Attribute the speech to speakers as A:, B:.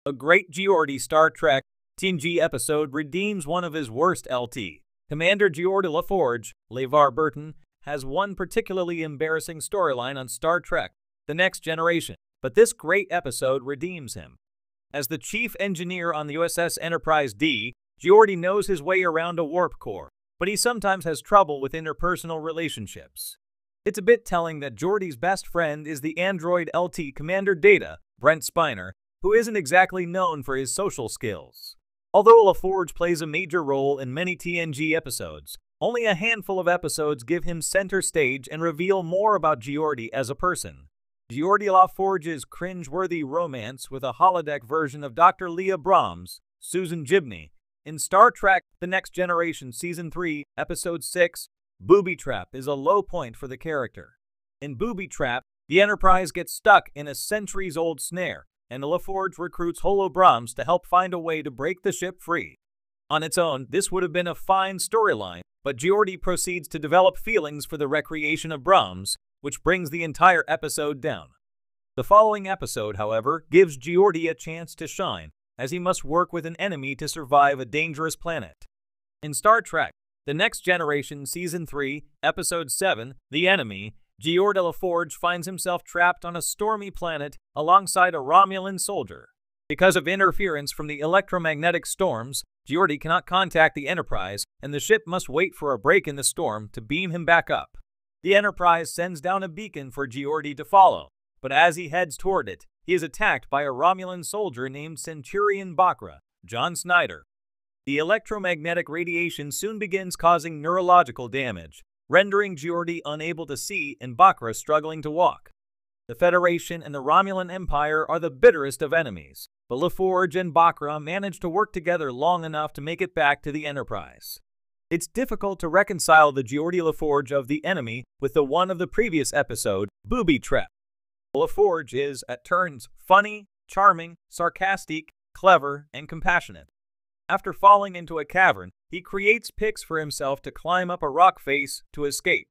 A: A great Geordi Star Trek TNG episode redeems one of his worst LT. Commander Geordi LaForge, LeVar Burton, has one particularly embarrassing storyline on Star Trek, The Next Generation, but this great episode redeems him. As the chief engineer on the USS Enterprise D, Geordi knows his way around a warp core, but he sometimes has trouble with interpersonal relationships. It's a bit telling that Geordi's best friend is the android LT Commander Data, Brent Spiner, who isn't exactly known for his social skills. Although LaForge plays a major role in many TNG episodes, only a handful of episodes give him center stage and reveal more about Geordi as a person. Geordi LaForge's cringe-worthy romance with a holodeck version of Dr. Leah Brahms, Susan Gibney, in Star Trek The Next Generation Season 3, Episode 6, Booby Trap is a low point for the character. In Booby Trap, the Enterprise gets stuck in a centuries-old snare, and LaForge recruits Holo Brahms to help find a way to break the ship free. On its own, this would have been a fine storyline, but Geordi proceeds to develop feelings for the recreation of Brahms, which brings the entire episode down. The following episode, however, gives Geordi a chance to shine, as he must work with an enemy to survive a dangerous planet. In Star Trek The Next Generation Season 3, Episode 7, The Enemy, Geordi LaForge finds himself trapped on a stormy planet alongside a Romulan soldier. Because of interference from the electromagnetic storms, Geordi cannot contact the Enterprise, and the ship must wait for a break in the storm to beam him back up. The Enterprise sends down a beacon for Geordi to follow, but as he heads toward it, he is attacked by a Romulan soldier named Centurion Bakra, John Snyder. The electromagnetic radiation soon begins causing neurological damage, rendering Geordi unable to see and Bakra struggling to walk. The Federation and the Romulan Empire are the bitterest of enemies, but LaForge and Bakra manage to work together long enough to make it back to the Enterprise. It's difficult to reconcile the Geordi LaForge of The Enemy with the one of the previous episode, Booby Trap. LaForge is, at turns, funny, charming, sarcastic, clever, and compassionate. After falling into a cavern, he creates picks for himself to climb up a rock face to escape.